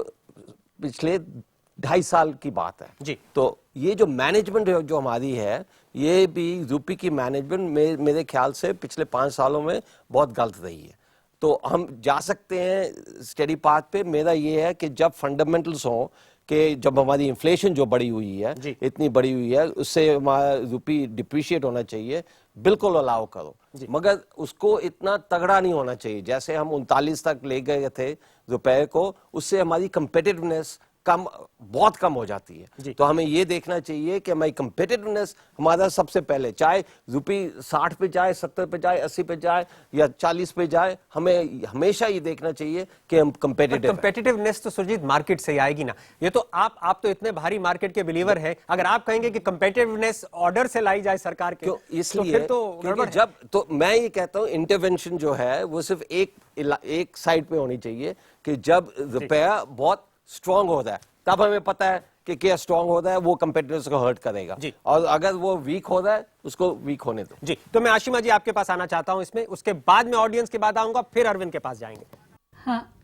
पिछले 2.5 साल की बात है जी। तो ये जो मैनेजमेंट जो हमारी है, ये भी रूपी की मैनेजमेंट मेरे ख्याल से पिछले 5 सालों में बहुत गलत रही है। तो हम जा सकते हैं स्टेडी पाथ पे। मेरा ये है कि जब फंडामेंटल्स हो, कि जब हमारी इन्फ्लेशन जो बढ़ी हुई है, इतनी बढ़ी हुई है, उससे हमारा रूपी डिप्रिशिएट होना चाहिए, बिल्कुल अलाउ करो, मगर उसको इतना तगड़ा नहीं होना चाहिए। जैसे हम 39 तक ले गए थे रुपए को, उससे हमारी कंपेटिटिवनेस बहुत कम हो जाती है। तो हमें ये देखना चाहिए कि हमारी कंपेटिटिवनेस हमारा सबसे पहले, चाहे रुपी 60 पे जाए, 70 पे जाए, 80 पे जाए या 40 पे जाए, हमें हमेशा ये देखना चाहिए कि हम कंपेटिटिवनेस तो सुरजीत मार्केट से ही आएगी ना। ये तो आप तो इतने भारी मार्केट के बिलीवर हैं, अगर आप कहेंगे कि कंपेटिटिवनेस ऑर्डर से लाई जाए सरकार के, इसलिए क्योंकि जब, तो मैं ये कहता हूँ इंटरवेंशन जो है वो सिर्फ एक साइड पे होनी चाहिए, कि जब रुपया बहुत स्ट्रांग हो रहा है तब हमें पता है कि क्या स्ट्रांग हो रहा है, वो कंपेटिटर्स को हर्ट करेगा, और अगर वो वीक हो रहा है उसको वीक होने दो जी। तो मैं आशिमा जी आपके पास आना चाहता हूं इसमें, उसके बाद में ऑडियंस के बाद आऊंगा, फिर अरविंद के पास जाएंगे।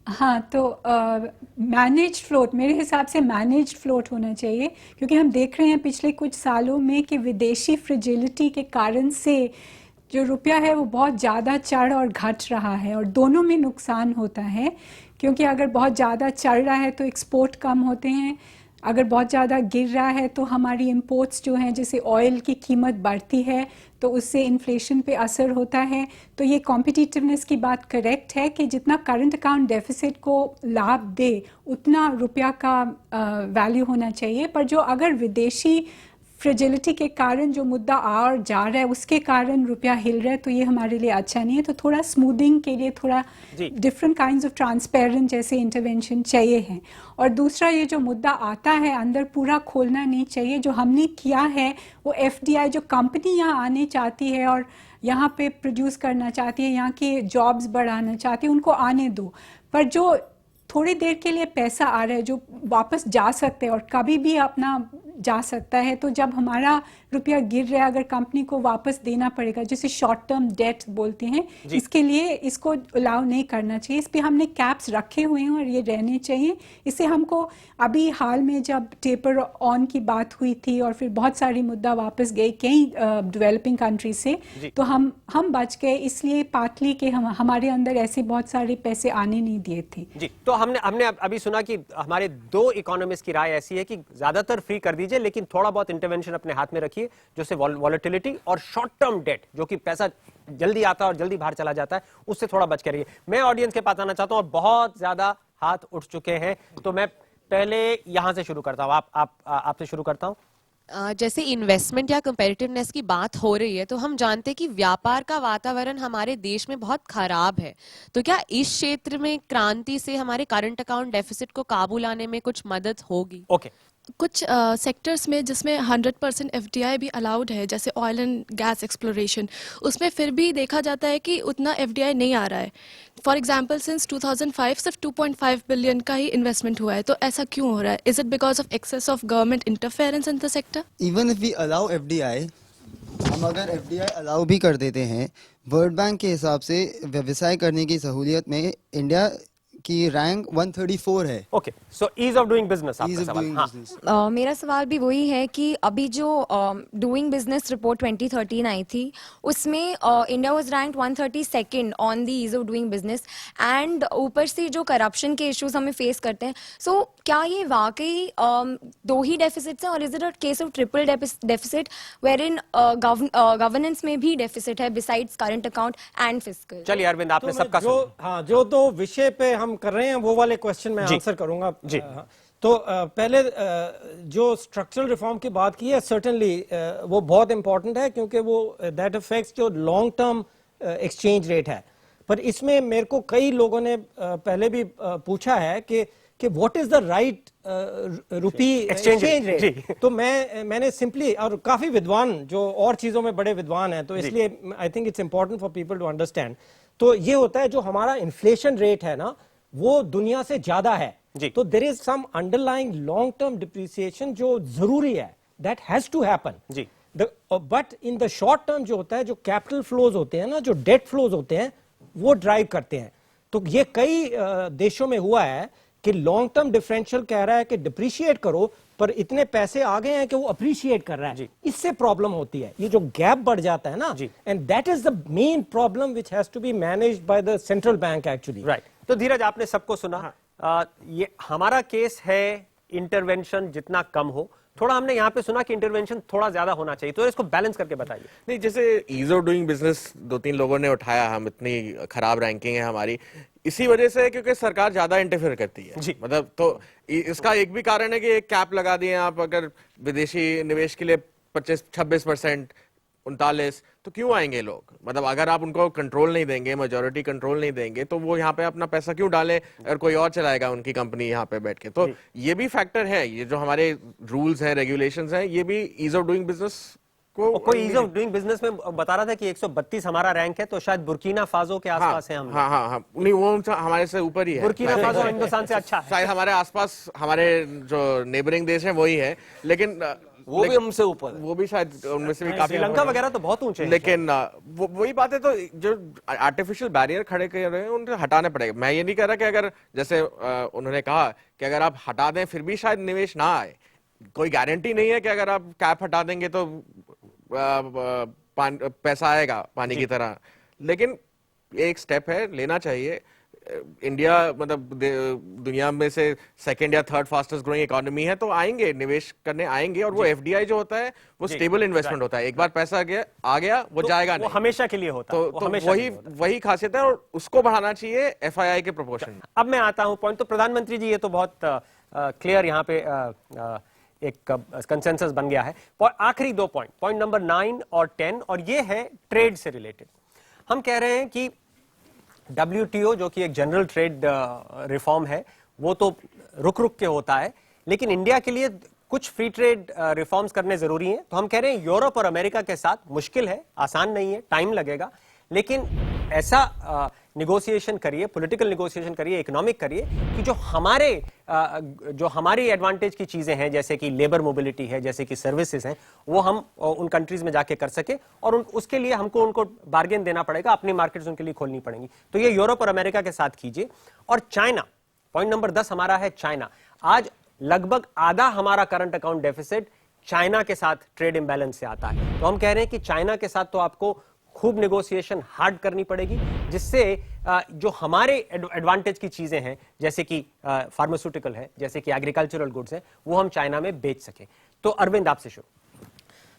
हाँ, तो मैनेज फ्लोट, मेरे हिसाब से मैनेज फ्लोट होना चाहिए, क्योंकि हम देख रहे हैं पिछले कुछ सालों में कि विदेशी फ्रिजिलिटी के कारण से जो रुपया है वो बहुत ज़्यादा चढ़ और घट रहा है, और दोनों में नुकसान होता है। क्योंकि अगर बहुत ज़्यादा चढ़ रहा है तो एक्सपोर्ट कम होते हैं, अगर बहुत ज़्यादा गिर रहा है तो हमारी इंपोर्ट्स जो हैं, जैसे ऑयल की कीमत बढ़ती है तो उससे इन्फ्लेशन पे असर होता है। तो ये कॉम्पिटिटिवनेस की बात करेक्ट है कि जितना करंट अकाउंट डेफिसिट को लाभ दे उतना रुपया का वैल्यू होना चाहिए। पर जो अगर विदेशी फ्रिजिलिटी के कारण जो मुद्दा आ और जा रहा है उसके कारण रुपया हिल रहा है, तो ये हमारे लिए अच्छा नहीं है। तो थोड़ा स्मूथिंग के लिए थोड़ा डिफरेंट काइंड्स ऑफ ट्रांसपेरेंट जैसे इंटरवेंशन चाहिए है। और दूसरा, ये जो मुद्दा आता है अंदर पूरा खोलना नहीं चाहिए। जो हमने किया है वो FDI, जो कंपनी यहाँ आने चाहती है और यहाँ पे प्रोड्यूस करना चाहती है, यहाँ के जॉब्स बढ़ाना चाहती है, उनको आने दो। पर जो थोड़ी देर के लिए पैसा आ रहा है जो वापस जा सकते हैं और कभी भी अपना जा सकता है, तो जब हमारा रुपया गिर रहा है अगर कंपनी को वापस देना पड़ेगा, जिसे शॉर्ट टर्म डेट बोलते हैं, इसके लिए इसको अलाउ नहीं करना चाहिए। इस पे हमने कैप्स रखे हुए हैं और ये रहने चाहिए। इससे हमको अभी हाल में जब टेपर ऑन की बात हुई थी और फिर बहुत सारी मुद्दा वापस गई कई डेवलपिंग कंट्री से, तो हम बच गए, इसलिए पार्टली के हमारे अंदर ऐसे बहुत सारे पैसे आने नहीं दिए थे जी। तो हमने अभी सुना कि हमारे 2 इकोनॉमिस्ट की राय ऐसी है कि ज्यादातर फ्री कर दीजिए, लेकिन थोड़ा बहुत इंटरवेंशन अपने हाथ में रखिए, जैसे वॉलेटिलिटी और शॉर्ट टर्म डेट, जो कि पैसा जल्दी आता है और जल्दी बाहर चला जाता है, उससे थोड़ा बच के रहिए। मैं ऑडियंस के पास आना चाहता हूं और बहुत ज्यादा हाथ उठ चुके हैं, तो मैं पहले यहां से शुरू करता हूं। आपसे शुरू करता हूं। जैसे इन्वेस्टमेंट या कंपैरेटिवनेस की बात हो रही है, तो हम जानते हैं कि व्यापार का वातावरण हमारे देश में बहुत खराब है। तो क्या इस क्षेत्र में क्रांति से हमारे करंट अकाउंट डेफिसिट को काबू लाने में कुछ मदद होगी? ओके, कुछ सेक्टर्स में जिसमें 100% FDI भी अलाउड है, जैसे ऑयल एंड गैस एक्सप्लोरेशन, उसमें फिर भी देखा जाता है कि उतना FDI नहीं आ रहा है. फॉर एग्जांपल सिंस 2005 सिर्फ 2.5 बिलियन का ही इन्वेस्टमेंट हुआ है. तो ऐसा क्यों हो रहा है? Is it because of excess of government interference in the sector? Even if we allow FDI, हम अगर FDI अलाउ भी कर देते हैं, वर्ल्ड बैंक के हिसाब से व्यवसाय करने की सहूलियत में इंडिया की रैंक 134 है. Okay, so ease of doing business आपका सवाल. हाँ. मेरा सवाल भी वही है कि अभी जो डूइंग बिजनेस रिपोर्ट 2013 आई थी, उसमें India was ranked 132nd on the ease of doing business, and ऊपर से जो करप्शन के इश्यूज हमें फेस करते हैं. सो क्या ये वाकई दो ही डेफिसिट्स हैं, और is it a case of triple deficit where in governance में भी डेफिसिट है besides current account and fiscal? चलिए अरविंद, आपने सबका जो दो विषय पे हम कर रहे हैं वो वाले क्वेश्चन में आंसर करूंगा जी. तो पहले जो स्ट्रक्चरल रिफॉर्म की बात की है, सर्टेनली वो बहुत इंपॉर्टेंट है, क्योंकि वो दैट अफेक्ट्स जो लॉन्ग टर्म एक्सचेंज रेट है. पर इसमें मेरे को कई लोगों ने पहले भी पूछा है कि what is the right rupee exchange rate. तो मैंने सिंपली, और काफी विद्वान जो और चीजों में बड़े विद्वान हैं, तो इसलिए I think it's important for people to understand. तो ये होता है, जो हमारा इन्फ्लेशन रेट है ना, वो दुनिया से ज्यादा है. तो there is some underlying long term depreciation जो जरूरी है, that has to happen ji. But in the short term जो होता है, जो कैपिटल फ्लोज होते हैं ना, जो डेट फ्लोज होते हैं, वो ड्राइव करते हैं. तो ये कई देशों में हुआ है कि लॉन्ग टर्म डिफरेंशियल कह रहा है कि डिप्रिशिएट करो, पर इतने पैसे आ गए हैं कि वो अप्रिशिएट कर रहा है. इससे प्रॉब्लम होती है, ये जो गैप बढ़ जाता है ना, and that is the main problem which has to be managed by the central bank actually. Right. तो धीरज, आपने सबको सुना. ये हमारा केस है इंटरवेंशन जितना कम हो. थोड़ा हमने यहाँ पे सुना कि इंटरवेंशन थोड़ा ज्यादा होना चाहिए, तो इसको बैलेंस करके बताइए. नहीं, जैसे ईज ऑफ डूइंग बिजनेस 2-3 लोगों ने उठाया, हम इतनी खराब रैंकिंग है हमारी, इसी वजह से क्योंकि सरकार ज्यादा इंटरफेयर करती है जी. मतलब तो इसका एक भी कारण है कि एक कैप लगा दिए आप, अगर विदेशी निवेश के लिए 25-26%, 39, तो क्यों आएंगे लोग? मतलब अगर आप उनको कंट्रोल नहीं देंगे, मेजॉरिटी कंट्रोल नहीं देंगे, तो वो यहाँ पे अपना पैसा क्यों डालें और कोई और चलाएगा उनकी कंपनी यहाँ पे बैठ के. तो ये भी फैक्टर है. ये जो हमारे रूल्स हैं, रेगुलेशंस हैं, ये भी ईज ऑफ डूइंग बिजनेस को. कोई ईज ऑफ डूइंग बिजनेस में बता रहा था कि 132 हमारा रैंक है, तो शायद बुर्किना फासो के आसपास है हम. हाँ, नहीं, वो हमारे से ऊपर ही है. बुर्किना फासो हिंदुस्तान से अच्छा है. शायद हमारे आसपास हमारे जो नेबरिंग देश हैं वही है, लेकिन वो भी हमसे ऊपर, वो भी शायद उनमें से भी काफी. श्रीलंका वगैरह तो बहुत ऊंचे हैं. लेकिन वही बात है, तो जो आर्टिफिशियल बैरियर खड़े कर रहे हैं उनको हटाने पड़ेगा. मैं ये नहीं कह रहा कि अगर जैसे उन्होंने कहा कि अगर आप हटा दें फिर भी शायद निवेश ना आए. कोई गारंटी नहीं है कि अगर आप कैप हटा देंगे तो पैसा आएगा पानी की तरह. लेकिन एक स्टेप है, लेना चाहिए. इंडिया मतलब दुनिया में से सेकंड या थर्ड फास्टेस्ट ग्रोइंग इकोनॉमी है, तो आएंगे, निवेश करने आएंगे. और वो FDI जो होता है वो स्टेबल इन्वेस्टमेंट होता है. एक बार पैसा आ गया वो जाएगा नहीं, वो हमेशा के लिए होता है. तो वही खासियत है, और उसको बढ़ाना चाहिए FII के प्रोपोर्शन. अब मैं आता हूं पॉइंट. तो प्रधानमंत्री जी, ये तो बहुत क्लियर यहाँ पे एक कंसेंसस बन गया है. आखिरी 2 पॉइंट नंबर 9 और 10, और ये है ट्रेड से रिलेटेड. हम कह रहे हैं कि WTO जो कि एक जनरल ट्रेड रिफॉर्म है, वो तो रुक रुक के होता है, लेकिन इंडिया के लिए कुछ फ्री ट्रेड रिफॉर्म्स करने जरूरी हैं. तो हम कह रहे हैं यूरोप और अमेरिका के साथ मुश्किल है, आसान नहीं है, टाइम लगेगा, लेकिन ऐसा निगोशिएशन करिए, पॉलिटिकल निगोशिएशन करिए, इकोनॉमिक करिए कि जो हमारी एडवांटेज की चीजें हैं, जैसे कि लेबर मोबिलिटी है, जैसे कि सर्विसेज हैं, वो हम उन कंट्रीज में जाके कर सके. और उसके लिए हमको उनको बार्गेन देना पड़ेगा, अपनी मार्केट्स उनके लिए खोलनी पड़ेंगी. तो ये यूरोप और अमेरिका के साथ कीजिए. और चाइना, पॉइंट नंबर 10 हमारा है चाइना. आज लगभग आधा हमारा करंट अकाउंट डेफिसिट चाइना के साथ ट्रेड इंबैलेंस से आता है. तो हम कह रहे हैं कि चाइना के साथ तो आपको खूब नेगोशिएशन हार्ड करनी पड़ेगी, जिससे जो हमारे एडवांटेज की चीजें हैं, जैसे कि फार्मास्यूटिकल है, जैसे कि एग्रीकल्चरल गुड्स हैं, वो हम चाइना में बेच सकें. तो अरविंद, आपसे शुरू.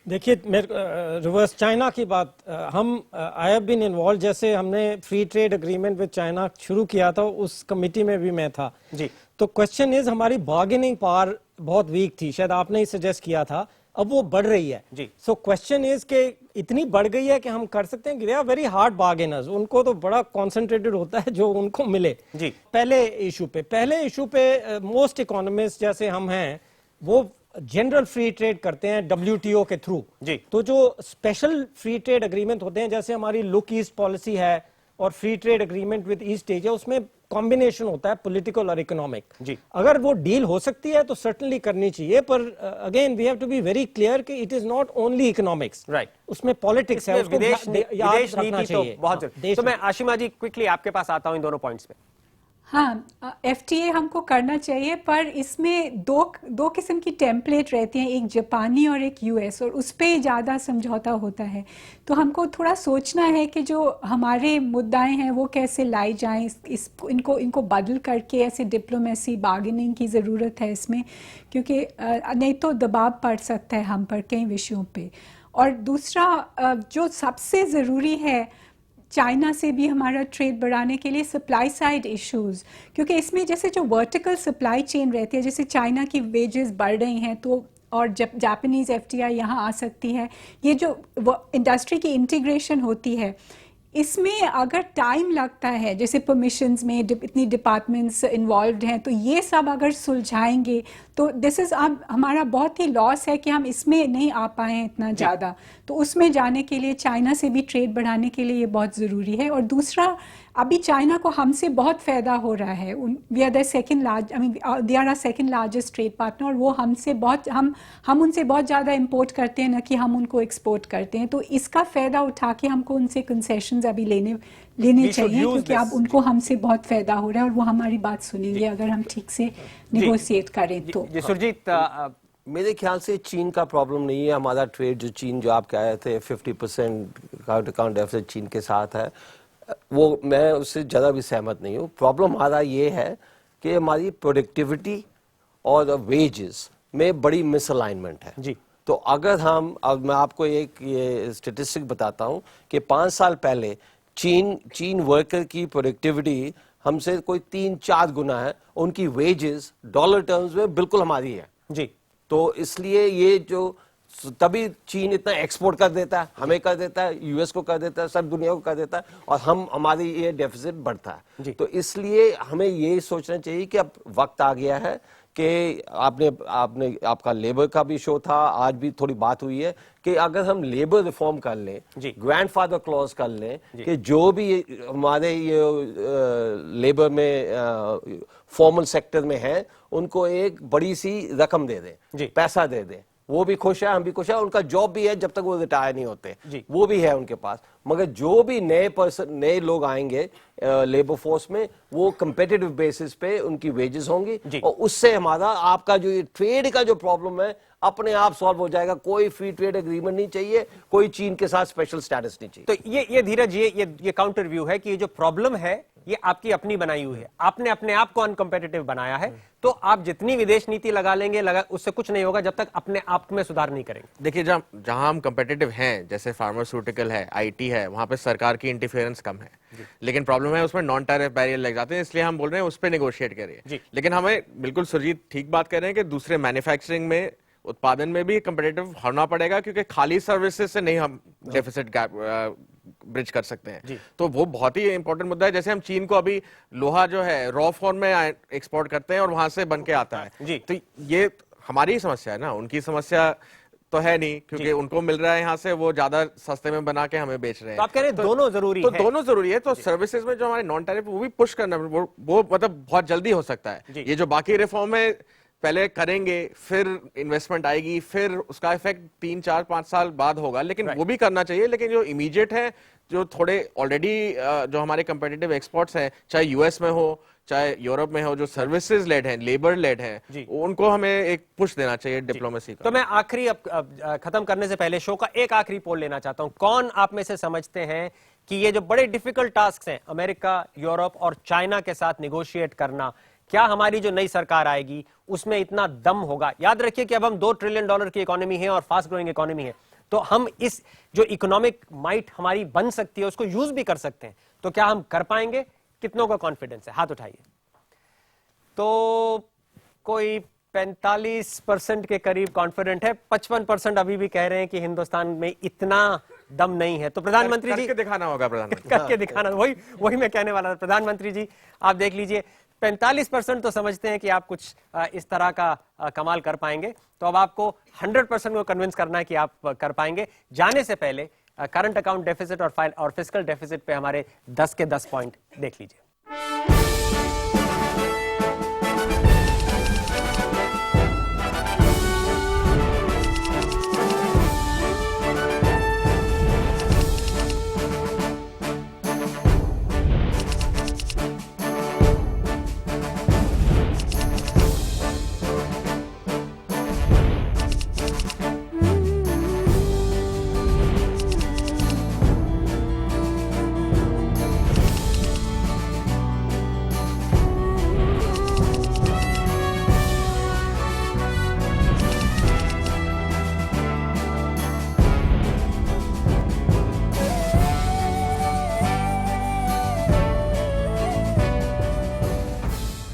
देखिए, रिवर्स चाइना की बात, हम आई हैव बीन इन्वॉल्व. जैसे हमने free trade agreement with China शुरू किया था, उस कमेटी में भी मैं था जी. तो क्वेश्चन इज, हमारी बार्गेनिंग पावर बहुत वीक थी, शायद आपने ही सजेस्ट किया था. अब वो बढ़ रही है जी. सो क्वेश्चन इज के इतनी बढ़ गई है कि हम कर सकते हैं. दे आर वेरी हार्ड बार्गेनर्स, उनको तो बड़ा कॉन्सेंट्रेटेड होता है जो उनको मिले जी. पहले इशू पे मोस्ट इकोनॉमिस्ट जैसे हम हैं, वो जनरल फ्री ट्रेड करते हैं WTO के थ्रू जी। तो जो स्पेशल फ्री ट्रेड एग्रीमेंट होते हैं, जैसे हमारी लुक ईस्ट पॉलिसी है और free trade agreement with east Asia, उसमें कॉम्बिनेशन होता है पॉलिटिकल और इकोनॉमिक जी। अगर वो डील हो सकती है तो सर्टनली करनी चाहिए, पर again we have to be very clear कि it is not only economics, right, उसमें पॉलिटिक्स है, उसको विदेश याद रखना नीति तो चाहिए। बहुत जरूरी। तो मैं आशिमा जी क्विकली आपके पास आता हूं इन दोनों पॉइंट्स पे। हाँ, FTA हमको करना चाहिए, पर इसमें दो किस्म की टेम्पलेट रहती हैं, एक जापानी और एक US, और उस पर ज़्यादा समझौता होता है। तो हमको थोड़ा सोचना है कि जो हमारे मुद्दाएं हैं वो कैसे लाई जाएं, इनको बदल करके ऐसे डिप्लोमेसी बार्गेनिंग की ज़रूरत है इसमें, क्योंकि नहीं तो दबाव पड़ सकता है हम पर कई विषयों पे। और दूसरा जो सबसे ज़रूरी है, चाइना से भी हमारा ट्रेड बढ़ाने के लिए सप्लाई साइड इश्यूज, क्योंकि इसमें जैसे जो वर्टिकल सप्लाई चेन रहती है, जैसे चाइना की वेजेस बढ़ रही हैं तो और जब जापानीज FTA यहाँ आ सकती है, ये जो इंडस्ट्री की इंटीग्रेशन होती है इसमें अगर टाइम लगता है, जैसे परमिशंस में इतनी डिपार्टमेंट्स इन्वॉल्व्ड हैं, तो ये सब अगर सुलझाएंगे तो दिस इज़ हमारा बहुत ही लॉस है कि हम इसमें नहीं आ पाए हैं इतना ज़्यादा। तो उसमें जाने के लिए चाइना से भी ट्रेड बढ़ाने के लिए ये बहुत ज़रूरी है। और दूसरा, अभी चाइना को हमसे बहुत फ़ायदा हो रहा है, we are the second large, I mean they are are second largest trade partner, और वो हमसे बहुत हम उनसे बहुत ज़्यादा इंपोर्ट करते हैं, ना कि हम उनको एक्सपोर्ट करते हैं। तो इसका फ़ायदा उठा के हमको उनसे कंसेशंस अभी लेने चाहिए, क्योंकि अब उनको हमसे बहुत फ़ायदा हो रहा है और वो हमारी बात सुनेंगे अगर हम ठीक से निगोशिएट करें तो। सुरजीत, मेरे ख्याल से चीन का प्रॉब्लम नहीं है। हमारा ट्रेड जो आप कह रहे थे 50% करंट अकाउंट डेफिसिट चीन के साथ है, वो मैं उससे ज़्यादा भी सहमत नहीं हूँ। प्रॉब्लम हमारा ये है कि हमारी प्रोडक्टिविटी और वेजेस में बड़ी मिसअलाइनमेंट है जी। तो अगर अब मैं आपको एक ये स्टेटिस्टिक बताता हूँ कि 5 साल पहले चीन वर्कर की प्रोडक्टिविटी हमसे कोई 3-4 गुना है, उनकी वेजेस डॉलर टर्म्स में बिल्कुल हमारी है जी। तो इसलिए ये जो तभी चीन इतना एक्सपोर्ट कर देता है, हमें कर देता है, US को कर देता है, सब दुनिया को कर देता है, और हमारी ये डेफिसिट बढ़ता है। तो इसलिए हमें ये सोचना चाहिए कि अब वक्त आ गया है कि आपका लेबर का भी शो था, आज भी थोड़ी बात हुई है कि अगर हम लेबर रिफॉर्म कर लें, ग्रैंडफादर क्लॉज कर लें कि जो भी हमारे ये लेबर में फॉर्मल सेक्टर में है उनको एक बड़ी सी रकम दे दें, पैसा दे दें, वो भी खुश है, हम भी खुश है, उनका जॉब भी है जब तक वो रिटायर नहीं होते, वो भी है उनके पास। मगर जो भी नए लोग आएंगे लेबर फोर्स में, वो कंपेटिटिव बेसिस पे उनकी वेजेस होंगी, और उससे हमारा आपका जो ये ट्रेड का जो प्रॉब्लम है अपने आप सॉल्व हो जाएगा। कोई फ्री ट्रेड एग्रीमेंट नहीं चाहिए, कोई चीन के साथ स्पेशल स्टेटस नहीं चाहिए। तो ये धीरज, ये काउंटर व्यू है कि ये जो प्रॉब्लम है ये आपकी अपनी बनाई हुई है, आपने अपने आप को अनकंपेटिटिव बनाया है। तो आप जितनी विदेश नीति लगा लेंगे उससे कुछ नहीं होगा जब तक अपने आप में सुधार नहीं करेंगे। देखिए, जहां हम कंपेटिटिव हैं, जैसे फार्मास्यूटिकल है, IT है, वहां पे सरकार की इंटरफेरेंस कम है, लेकिन प्रॉब्लम है उसमें नॉन टैरिफ बैरियर लग जाते हैं, इसलिए हम बोल रहे हैं उस पर नेगोशिएट करिए। लेकिन हमें बिल्कुल सुरजीत ठीक बात कर रहे हैं कि दूसरे मैन्युफैक्चरिंग में, उत्पादन में भी कंपेटिटिव होना पड़ेगा, क्योंकि खाली सर्विसेज से नहीं हम डेफिसिट गैप ब्रिज कर सकते हैं। तो वो बहुत ही इंपॉर्टेंट मुद्दा है। जैसे हम चीन को अभी लोहा जो है रॉ फॉर्म में एक्सपोर्ट करते हैं और वहां से बन के आता है, तो ये हमारी समस्या है ना, उनकी समस्या तो है नहीं, क्योंकि उनको मिल रहा है यहाँ से, वो ज्यादा सस्ते में बना के हमें बेच रहे हैं। तो आप कह रहे हैं दोनों जरूरी है। तो दोनों जरूरी है। तो सर्विसेज में जो हमारे नॉन टैरिफ, वो भी पुश करना, वो मतलब बहुत जल्दी हो सकता है। ये जो बाकी रिफॉर्म है पहले करेंगे, फिर इन्वेस्टमेंट आएगी, फिर उसका इफेक्ट 3-4-5 साल बाद होगा, लेकिन वो भी करना चाहिए। लेकिन जो इमीडिएट है, जो थोड़े ऑलरेडी जो हमारे कंपेटिटिव एक्सपोर्ट्स हैं, चाहे US में हो चाहे यूरोप में हो, जो सर्विसेज लेड हैं, लेबर लेड हैं, उनको हमें एक पुश देना चाहिए डिप्लोमेसी का। तो मैं आखिरी अब खत्म करने से पहले शो का एक आखिरी पोल लेना चाहता हूं। कौन आप में से समझते हैं कि ये जो बड़े डिफिकल्ट टास्क हैं, अमेरिका, यूरोप और चाइना के साथ निगोशिएट करना, क्या हमारी जो नई सरकार आएगी उसमें इतना दम होगा? याद रखिए कि अब हम $2 ट्रिलियन की इकोनॉमी है और फास्ट ग्रोइंग इकोनॉमी है, तो हम इस जो इकोनॉमिक माइट हमारी बन सकती है उसको यूज भी कर सकते हैं। तो क्या हम कर पाएंगे? कितनों का कॉन्फिडेंस है? हाथ उठाइए। तो कोई 45% के करीब कॉन्फिडेंट है, 55% अभी भी कह रहे हैं कि हिंदुस्तान में इतना दम नहीं है। तो प्रधानमंत्री जी, करके दिखाना होगा, प्रधानमंत्री करके दिखाना, वही मैं कहने वाला था। प्रधानमंत्री जी, आप देख लीजिए, 45% तो समझते हैं कि आप कुछ इस तरह का कमाल कर पाएंगे, तो अब आपको 100% को कन्विंस करना है कि आप कर पाएंगे। जाने से पहले करंट अकाउंट डेफिसिट और फिस्कल डेफिसिट पे हमारे 10 के 10 पॉइंट देख लीजिए।